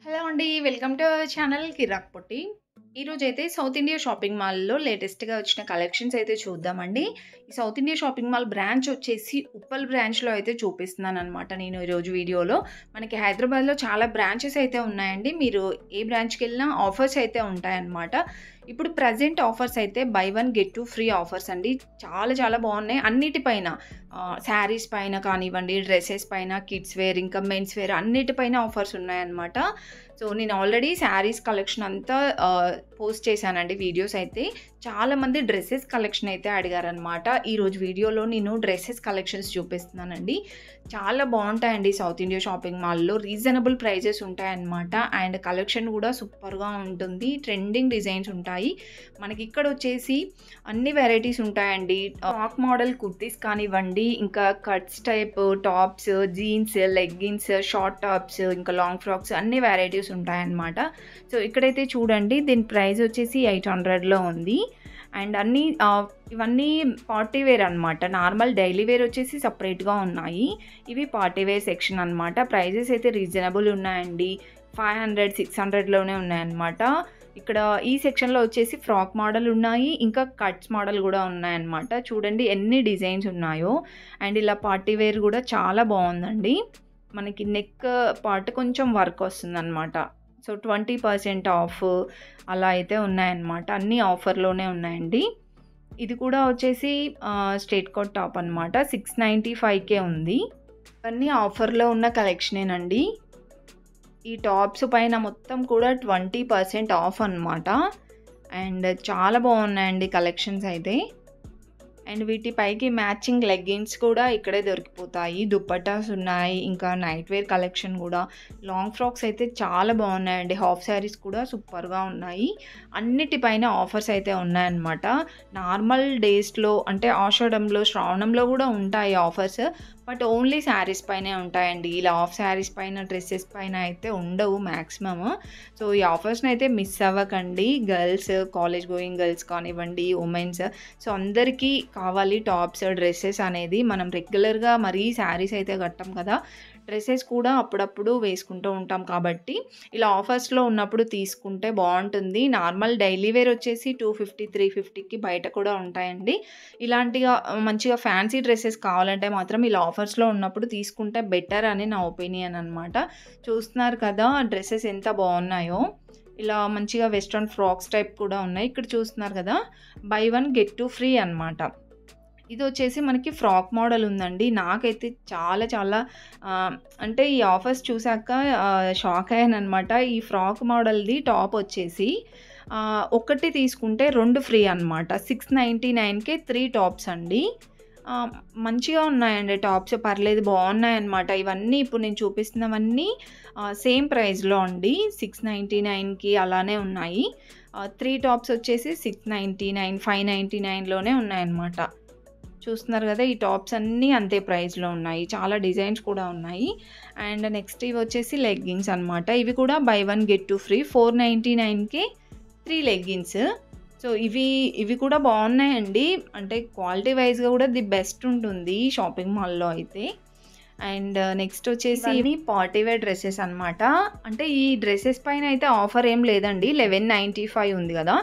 Hello అండి. Welcome to our channel కిరాక్ పొట్టి. ఈరోజైతే south India shopping మాల్‌లో లేటెస్ట్‌గా వచ్చిన కలెక్షన్స్ అయితే చూద్దామండి. ఈ south India shopping mall branch వచ్చేసి ఉప్పల్ బ్రాంచ్‌లో అయితే చూపిస్తున్నాననమాట నేను ఈరోజు వీడియోలో. మనకి హైదరాబాద్‌లో చాలా బ్రాంచెస్ అయితే ఉన్నాయండి. మీరు ఏ బ్రాంచ్‌కెళ్ళినా ఆఫర్స్ అయితే ఉంటాయన్నమాట. ఇప్పుడు ప్రెజెంట్ ఆఫర్స్ అయితే by one get two free offers అండి. చాలా చాలా బాగున్నాయి. అన్నిటిపైన శారీస్ పైన కానివ్వండి, డ్రెసెస్ పైన, కిడ్స్ వేర్ ఇంకా మెన్స్ వేర్ అన్నిటిపైన ఆఫర్స్ ఉన్నాయన్నమాట. సో నేను ఆల్రెడీ శారీస్ కలెక్షన్ అంతా పోస్ట్ చేశానండి వీడియోస్ అయితే. చాలామంది డ్రెస్సెస్ కలెక్షన్ అయితే అడిగారనమాట. ఈరోజు వీడియోలో నేను డ్రెస్సెస్ కలెక్షన్స్ చూపిస్తున్నానండి. చాలా బాగుంటాయండి సౌత్ ఇండియా షాపింగ్ మాల్‌లో. రీజనబుల్ ప్రైజెస్ ఉంటాయన్నమాట. అండ్ కలెక్షన్ కూడా సూపర్‌గా ఉంటుంది. ట్రెండింగ్ డిజైన్స్ ఉంటాయి. మనకి ఇక్కడ వచ్చేసి అన్ని వెరైటీస్ ఉంటాయండి. ఫ్రాక్ మోడల్ కుర్తీస్ కానివ్వండి, ఇంకా cuts type tops, jeans, leggings, short tops, ఇంకా లాంగ్ ఫ్రాక్స్ అన్ని వెరైటీస్ ఉంటాయన్నమాట. సో ఇక్కడైతే చూడండి దీని ప్రైస్ వచ్చేసి 800లో ఉంది. అండ్ ఇవన్నీ పార్టీ వేర్ అనమాట. నార్మల్ డైలీ వేర్ వచ్చేసి సపరేట్గా ఉన్నాయి. ఇవి పార్టీ వేర్ సెక్షన్ అనమాట. ప్రైజెస్ అయితే రీజనబుల్ ఉన్నాయండి. 500, 600లోనే ఉన్నాయన్నమాట. ఇక్కడ ఈ సెక్షన్లో వచ్చేసి ఫ్రాక్ మోడల్ ఉన్నాయి, ఇంకా కట్స్ మోడల్ కూడా ఉన్నాయన్నమాట. చూడండి ఎన్ని డిజైన్స్ ఉన్నాయో. అండ్ ఇలా పార్టీ వేర్ కూడా చాలా బాగుందండి. మనకి నెక్ పార్ట్ కొంచెం వర్క్ వస్తుందన్నమాట. సో 20% ఆఫ్ అలా అయితే ఉన్నాయన్నమాట. అన్నీ ఆఫర్లోనే ఉన్నాయండి. ఇది కూడా వచ్చేసి స్ట్రైట్ కట్ టాప్ అనమాట. 695కే ఉంది. ఇవన్నీ ఆఫర్లో ఉన్న కలెక్షనేనండి. ఈ టాప్స్ పైన మొత్తం కూడా 20% ఆఫ్ అనమాట. అండ్ చాలా బాగున్నాయండి కలెక్షన్స్ అయితే. అండ్ వీటిపైకి మ్యాచింగ్ లెగ్గిన్స్ కూడా ఇక్కడే దొరికిపోతాయి. దుప్పటాస్ ఉన్నాయి, ఇంకా నైట్ వేర్ కలెక్షన్ కూడా. లాంగ్ ఫ్రాక్స్ అయితే చాలా బాగున్నాయండి. హాఫ్ శారీస్ కూడా సూపర్గా ఉన్నాయి. అన్నిటిపైన ఆఫర్స్ అయితే ఉన్నాయన్నమాట. నార్మల్ డేస్లో అంటే ఆషాఢంలో, శ్రావణంలో కూడా ఉంటాయి ఆఫర్స్. బట్ ఓన్లీ శారీస్ పైనే ఉంటాయండి. ఇలా ఆఫ్ శారీస్ పైన, డ్రెస్సెస్ పైన అయితే ఉండవు మ్యాక్సిమమ్. సో ఈ ఆఫర్స్ని అయితే మిస్ అవ్వకండి. గర్ల్స్, కాలేజ్ గోయింగ్ గర్ల్స్ కానివ్వండి, ఉమెన్స్, సో అందరికీ కావాలి టాప్స్, డ్రెస్సెస్ అనేది. మనం రెగ్యులర్గా మరీ శారీస్ అయితే కట్టం కదా, డ్రెస్సెస్ కూడా అప్పుడప్పుడు వేసుకుంటూ ఉంటాం కాబట్టి ఇలా ఆఫర్స్లో ఉన్నప్పుడు తీసుకుంటే బాగుంటుంది. నార్మల్ డైలీ వేర్ వచ్చేసి 250, 350కి బయట కూడా ఉంటాయండి. ఇలాంటిగా మంచిగా ఫ్యాన్సీ డ్రెస్సెస్ కావాలంటే మాత్రం ఇలా ఆఫర్స్లో ఉన్నప్పుడు తీసుకుంటే బెటర్ అని నా ఒపీనియన్ అనమాట. చూస్తున్నారు కదా డ్రెస్సెస్ ఎంత బాగున్నాయో. ఇలా మంచిగా వెస్ట్రన్ ఫ్రాక్స్ టైప్ కూడా ఉన్నాయి. ఇక్కడ చూస్తున్నారు కదా by one get two free అనమాట. ఇది వచ్చేసి మనకి ఫ్రాక్ మోడల్ ఉందండి. నాకైతే చాలా చాలా అంటే ఈ ఆఫర్స్ చూసాక షాక్ అయ్యానమాట. ఈ ఫ్రాక్ మోడల్ది టాప్ వచ్చేసి ఒకటి తీసుకుంటే 2 ఫ్రీ అనమాట. 699కే 3 టాప్స్ అండి. మంచిగా ఉన్నాయండి టాప్స్, పర్లేదు బాగున్నాయన్నమాట. ఇవన్నీ ఇప్పుడు నేను చూపిస్తున్నవన్నీ సేమ్ ప్రైస్లో అండి. 699కి అలానే ఉన్నాయి. 3 టాప్స్ వచ్చేసి 699, 599లోనే ఉన్నాయన్నమాట. చూస్తున్నారు కదా ఈ టాప్స్ అన్నీ అంతే ప్రైస్లో ఉన్నాయి. చాలా డిజైన్స్ కూడా ఉన్నాయి. అండ్ నెక్స్ట్ ఇవి వచ్చేసి లెగ్గిన్స్ అనమాట. ఇవి కూడా buy one get two free. 499కే 3 లెగ్గిన్స్. సో ఇవి కూడా బాగున్నాయండి. అంటే క్వాలిటీ వైజ్గా కూడా ది బెస్ట్ ఉంటుంది షాపింగ్ మాల్లో అయితే. అండ్ నెక్స్ట్ వచ్చేసి ఇవి పార్టీ వేర్ డ్రెస్సెస్ అనమాట. అంటే ఈ డ్రెస్సెస్ పైన అయితే ఆఫర్ ఏం లేదండి. 1195 ఉంది కదా,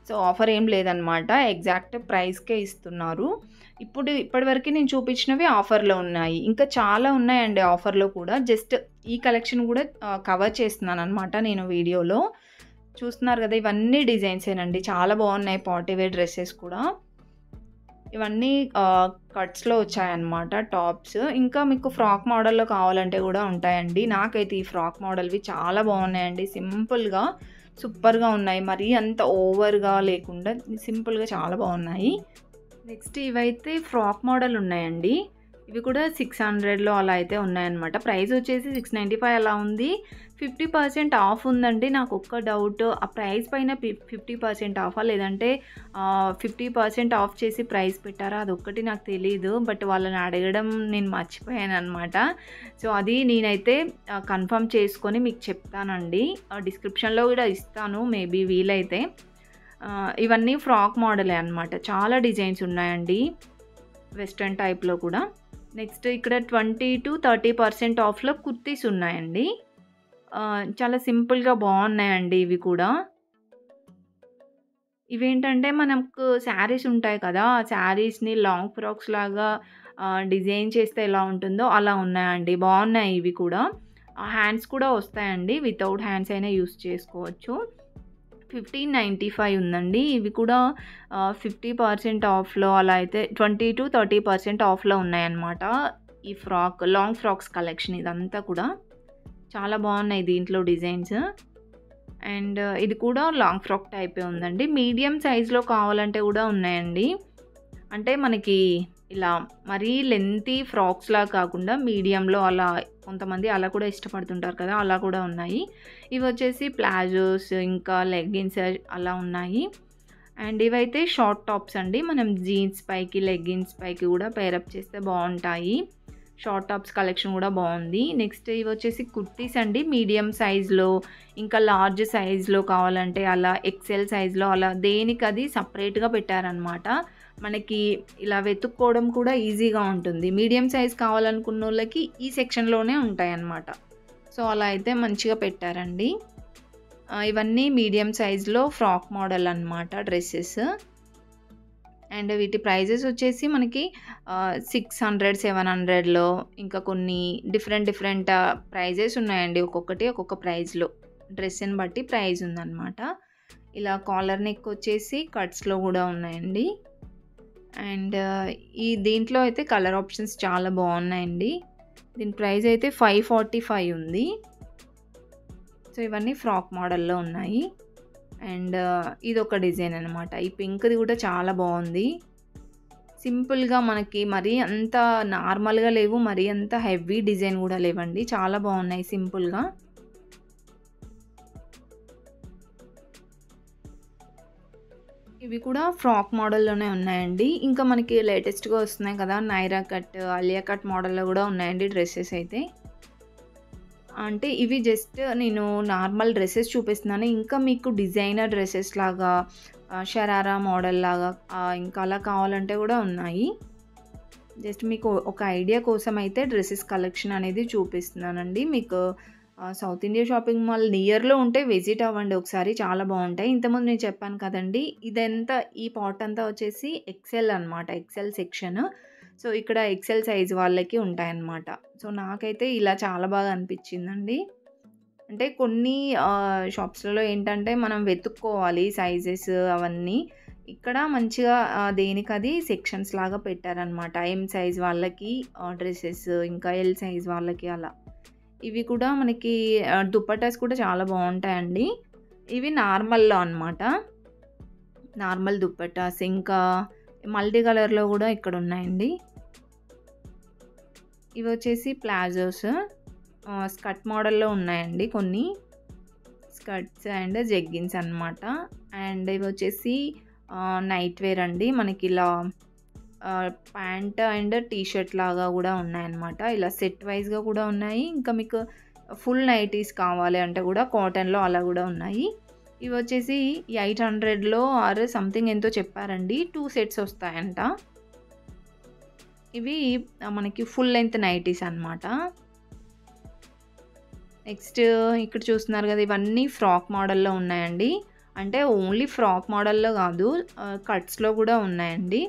సో ఆఫర్ ఏం లేదనమాట. ఎగ్జాక్ట్ ప్రైస్కే ఇస్తున్నారు. ఇప్పటివరకు నేను చూపించినవి ఆఫర్లో ఉన్నాయి. ఇంకా చాలా ఉన్నాయండి ఆఫర్లో కూడా. జస్ట్ ఈ కలెక్షన్ కూడా కవర్ చేస్తున్నాను అనమాట నేను వీడియోలో. చూస్తున్నారు కదా ఇవన్నీ డిజైన్సేనండి. చాలా బాగున్నాయి పార్టీ వేర్ డ్రెస్సెస్ కూడా. ఇవన్నీ కట్స్లో వచ్చాయన్నమాట టాప్స్. ఇంకా మీకు ఫ్రాక్ మోడల్లో కావాలంటే కూడా ఉంటాయండి. నాకైతే ఈ ఫ్రాక్ మోడల్వి చాలా బాగున్నాయండి. సింపుల్గా సూపర్గా ఉన్నాయి. మరీ అంత ఓవర్గా లేకుండా సింపుల్గా చాలా బాగున్నాయి. నెక్స్ట్ ఇవైతే ఫ్రాక్ మోడల్ ఉన్నాయండి. ఇవి కూడా 600లో అలా అయితే ఉన్నాయన్నమాట. ప్రైస్ వచ్చేసి 695 అలా ఉంది. 50% ఆఫ్ ఉందండి. నాకు ఒక్క డౌట్, ఆ ప్రైస్ పైన 50% ఆఫా లేదంటే 50% ఆఫ్ చేసి ప్రైస్ పెట్టారా అదొక్కటి నాకు తెలీదు. బట్ వాళ్ళని అడగడం నేను మర్చిపోయాను అనమాట. సో అది నేనైతే కన్ఫర్మ్ చేసుకొని మీకు చెప్తానండి. డిస్క్రిప్షన్లో కూడా ఇస్తాను మేబీ వీలైతే. ఇవన్నీ ఫ్రాక్ మోడలే అనమాట. చాలా డిజైన్స్ ఉన్నాయండి వెస్ట్రన్ టైప్లో కూడా. నెక్స్ట్ ఇక్కడ 20 to 30% ఆఫ్లో కుర్తీస్ ఉన్నాయండి. చాలా సింపుల్‌గా బావున్నాయండి ఇవి కూడా. ఇవేంటంటే మనకు శారీస్ ఉంటాయి కదా! ఆ శారీస్‌ని లాంగ్ ఫ్రాక్స్ లాగా డిజైన్ చేస్తే ఎలా ఉంటుందో అలా ఉన్నాయండి. బావున్నాయి ఇవి కూడా. హ్యాండ్స్ కూడా వస్తాయండి. వితౌట్ హ్యాండ్స్ అయినా యూజ్ చేసుకోవచ్చు. 1595 ఉందండి. ఇవి కూడా 50% ఆఫ్‌లో అలా అయితే 20-30% ఆఫ్‌లో ఉన్నాయన్నమాట. ఈ లాంగ్ ఫ్రాక్స్ కలెక్షన్ ఇదంతా కూడా. చాలా బావున్నాయి దీంట్లో డిజైన్స్. అండ్ ఇది కూడా లాంగ్ ఫ్రాక్ టైపే ఉందండి. మీడియం సైజ్‌లో కావాలంటే కూడా ఉన్నాయండి. అంటే మనకి ఇలా మరీ లెంతీ ఫ్రాక్స్‌లా కాకుండా మీడియంలో అలా కొంతమంది అలా కూడా ఇష్టపడుతుంటారు కదా! అలా కూడా ఉన్నాయి. ఇవొచ్చేసి ప్లాజోస్ ఇంకా లెగ్గిన్స్ అలా ఉన్నాయి. అండ్ ఇవైతే షార్ట్ టాప్స్ అండి. మనం జీన్స్ పైకి, లెగ్గిన్స్ పైకి కూడా పేరప్ చేస్తే బావుంటాయి. షార్ట్ టాప్స్ కలెక్షన్ కూడా బావుంది. నెక్స్ట్ ఇవొచ్చేసి కుర్తీస్ అండి. మీడియం సైజ్‌లో ఇంకా లార్జ్ సైజ్‌లో కావాలంటే అలా ఎక్సెల్ సైజ్‌లో అలా దేనికది సెపరేట్‌గా పెట్టారనమాట. మనకి ఇలా వెతుక్కోవడం కూడా ఈజీగా ఉంటుంది. మీడియం సైజ్ కావాలనుకున్నోళ్ళకి ఈ సెక్షన్‌లోనే ఉంటాయన్నమాట. సో, అలా అయితే మంచిగా పెట్టారండి. ఇవన్నీ మీడియం సైజ్‌లో ఫ్రాక్ మోడల్ అన్నమాట డ్రెసెస్. అండ్ వీటి ప్రైజెస్ వచ్చేసి మనకి 600, 700లో ఇంకా కొన్ని డిఫరెంట్ ప్రైజెస్ ఉన్నాయండి. ఒక్కొక్కటి ఒక్కొక్క ప్రైజ్‌లో. డ్రెస్‌ని బట్టి ప్రైజ్ ఉందన్నమాట. ఇలా కాలర్ నెక్ వచ్చేసి కట్స్‌లో కూడా ఉన్నాయండి. అండ్ దీంట్లో అయితే కలర్ ఆప్షన్స్ చాలా బాగున్నాయండి. దీని ప్రైస్ అయితే 545 ఉంది. సో, ఇవన్నీ ఫ్రాక్ మోడల్‌లో ఉన్నాయి. అండ్ ఇదొక డిజైన్ అనమాట. ఈ పింక్‌ది కూడా చాలా బాగుంది. సింపుల్‌గా మనకి మరీ అంత నార్మల్‌గా లేవు, మరీ అంత హెవీ డిజైన్ కూడా లేవండి. చాలా బాగున్నాయి సింపుల్‌గా. ఇవి కూడా ఫ్రాక్ మోడల్‌లోనే ఉన్నాయండి. ఇంకా మనకి లేటెస్ట్‌గా వస్తున్నాయి కదా! నైరా కట్, ఆలియా కట్ మోడల్‌లో కూడా ఉన్నాయండి డ్రెసెస్ అయితే. అంటే ఇవి జస్ట్ నేను నార్మల్ డ్రెసెస్ చూపిస్తున్నాను. ఇంకా మీకు డిజైనర్ డ్రెసెస్ లాగా షరారా మోడల్ లాగా ఇంకా అలా కావాలంటే కూడా ఉన్నాయి. జస్ట్ మీకు ఒక ఐడియా కోసం అయితే డ్రెసెస్ కలెక్షన్ అనేది చూపిస్తున్నానండి. మీకు సౌత్ ఇండియా షాపింగ్ మాల్ నియర్‌లో ఉంటే విజిట్ అవ్వండి ఒకసారి. చాలా బావుంటాయి. ఇంతకుముందు నేను చెప్పాను కదండీ! ఇదంతా ఈ పార్ట్ అంతా వచ్చేసి ఎక్సెల్ అనమాట. XL section. సో, ఇక్కడ ఎక్సెల్ సైజ్ వాళ్ళకి ఉంటాయన్నమాట. సో, నాకైతే ఇలా చాలా బాగా అనిపించిందండి. అంటే కొన్ని షాప్స్‌లలో ఏంటంటే మనం వెతుక్కోవాలి సైజెస్ అవన్నీ. ఇక్కడ మంచిగా దేనికది సెక్షన్స్ లాగా పెట్టారనమాట. ఎం సైజ్ వాళ్ళకి డ్రెసెస్, ఇంకా ఎల్ సైజ్ వాళ్ళకి అలా. ఇవి కూడా మనకి దుపట్టాస్ కూడా చాలా బావుంటాయండి. ఇవి నార్మల్‌లో అనమాట. నార్మల్ దుపట్టాస్ ఇంకా మల్టీ కలర్‌లో కూడా ఇక్కడ ఉన్నాయండి. ఇవొచ్చేసి ప్లాజోస్ స్కర్ట్ మోడల్‌లో ఉన్నాయండి కొన్ని. స్కర్ట్స్ అండ్ జెగ్గిన్స్ అనమాట. అండ్ ఇవొచ్చేసి నైట్ వేర్ అండి. మనకిలా ప్యాంట్ అండ్ టీ షర్ట్ లాగా కూడా ఉన్నాయన్నమాట. ఇలా సెట్ వైస్‌గా కూడా ఉన్నాయి. ఇంకా మీకు ఫుల్ నైటీస్ కావాలి అంటే కూడా కాటన్‌లో అలా కూడా ఉన్నాయి. ఇవొచ్చేసి 800లో ఆర్ సంథింగ్ ఎంతో చెప్పారండి. 2 సెట్స్ వస్తాయంట. ఇవి మనకి ఫుల్ లెంగ్త్ నైటీస్ అనమాట. నెక్స్ట్ ఇక్కడ చూస్తున్నారు కదా! ఇవన్నీ ఫ్రాక్ మోడల్‌లో ఉన్నాయండి. అంటే ఓన్లీ ఫ్రాక్ మోడల్‌లో కాదు కట్స్‌లో కూడా ఉన్నాయండి.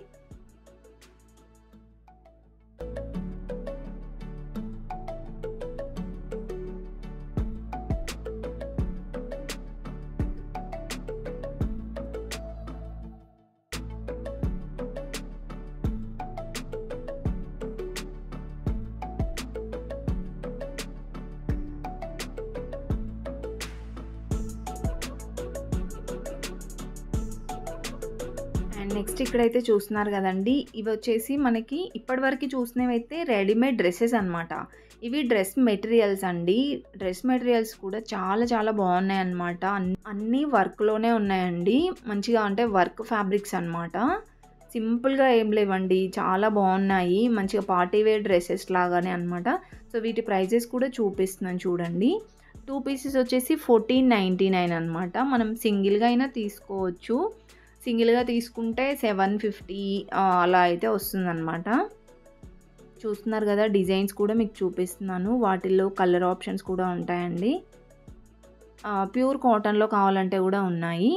అండ్ నెక్స్ట్ ఇక్కడైతే చూస్తున్నారు కదండీ! ఇవొచ్చేసి మనకి ఇప్పటివరకు చూసినవైతే రెడీమేడ్ డ్రెసెస్ అనమాట. ఇవి డ్రెస్ మెటీరియల్స్ అండి. డ్రెస్ మెటీరియల్స్ కూడా చాలా బాగున్నాయన్నమాట. అన్నీ వర్క్‌లోనే ఉన్నాయండి. మంచిగా అంటే వర్క్ ఫ్యాబ్రిక్స్ అనమాట. సింపుల్‌గా ఏం లేవండి. చాలా బాగున్నాయి. మంచిగా పార్టీ వేర్ డ్రెసెస్ లాగానే అనమాట. సో, వీటి ప్రైజెస్ కూడా చూపిస్తున్నాను చూడండి. 2 పీసెస్ వచ్చేసి 1499 అనమాట. మనం సింగిల్‌గా అయినా తీసుకోవచ్చు. సింగిల్‌గా తీసుకుంటే 750 అలా అయితే వస్తుందన్నమాట. చూస్తున్నారు కదా! డిజైన్స్ కూడా మీకు చూపిస్తున్నాను. వాటిల్లో కలర్ ఆప్షన్స్ కూడా ఉంటాయండి. ప్యూర్ కాటన్‌లో కావాలంటే గూడా ఉన్నాయి.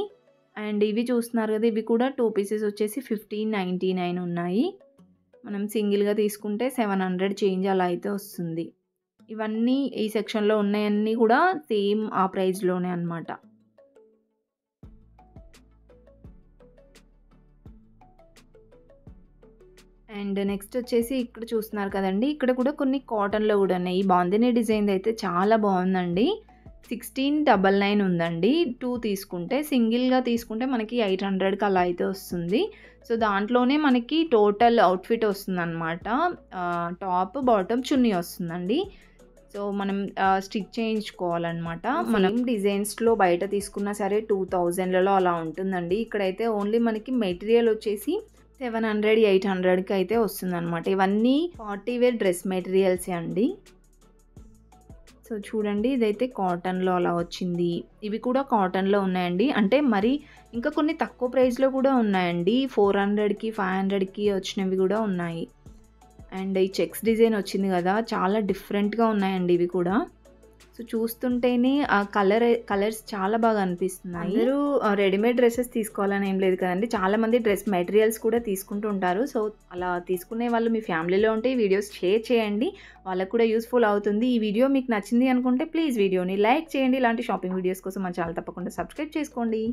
అండ్ ఇవి చూస్తున్నారు గదా! ఇవి కూడా 2 పీసెస్ వచ్చేసి 1599 ఉన్నాయి. మనం సింగిల్‌గా తీసుకుంటే 700 చేంజ్ అలా అయితే వస్తుంది. ఇవన్నీ ఈ సెక్షన్‌లో ఉన్నయన్నీ కూడా సేమ్ ఆ ప్రైస్‌లోనే అన్నమాట. అండ్ నెక్స్ట్ వచ్చేసి ఇక్కడ చూస్తున్నారు కదండీ! ఇక్కడ కూడా కొన్ని కాటన్‌లో గూడా ఉన్నాయి. ఈ బాందిని డిజైన్‌ది అయితే చాలా బావుందండి. 1699 ఉందండి. 2 తీసుకుంటే సింగిల్‌గా తీసుకుంటే మనకి 800కి అలా అయితే వస్తుంది. సో, దాంట్లోనే మనకి టోటల్ అవుట్‌ఫిట్ వస్తుందన్నమాట. టాప్, బాటమ్, చున్నీ వస్తుందండి. సో, మనం స్టిచ్ చేయించుకోవాలన్నమాట. మనం డిజైన్స్‌లో బయట తీసుకున్నా సరే 2000లలో అలా ఉంటుందండి. ఇక్కడైతే ఓన్లీ మనకి మెటీరియల్ వచ్చేసి 700, 800కి అయితే వస్తుందన్నమాట. ఇవన్నీ పార్టీ వేర్ డ్రెస్ మెటీరియల్సే అండి. సో, చూడండి ఇదైతే కాటన్‌లో అలా వచ్చింది. ఇవి కూడా కాటన్‌లో ఉన్నాయండి. అంటే మరి ఇంకా కొన్ని తక్కువ ప్రైస్‌లో కూడా ఉన్నాయండి. 400కి, 500కి వచ్చినవి కూడా ఉన్నాయి. అండ్ ఈ చెక్స్ డిజైన్ వచ్చింది గదా! చాలా డిఫరెంట్‌గా ఉన్నాయండి ఇవి కూడా. సో, చూస్తుంటేనే ఆ కలర్స్ చాలా బాగా అనిపిస్తున్నాయి. అందరూ రెడీమేడ్ డ్రెసెస్ తీసుకోవాలని ఏం లేదు కదండీ! చాలామంది డ్రెస్ మెటీరియల్స్ కూడా తీసుకుంటూ ఉంటారు. సో, అలా తీసుకునే వాళ్ళు మీ ఫ్యామిలీలో ఉంటే ఈ వీడియోస్ షేర్ చేయండి. వాళ్ళకి కూడా యూజ్‌ఫుల్ అవుతుంది. ఈ వీడియో మీకు నచ్చింది అనుకుంటే ప్లీజ్ వీడియోని లైక్ చేయండి. ఇలాంటి షాపింగ్ వీడియోస్ కోసం మన ఛానల్ తప్పకుండా సబ్స్క్రైబ్ చేసుకోండి.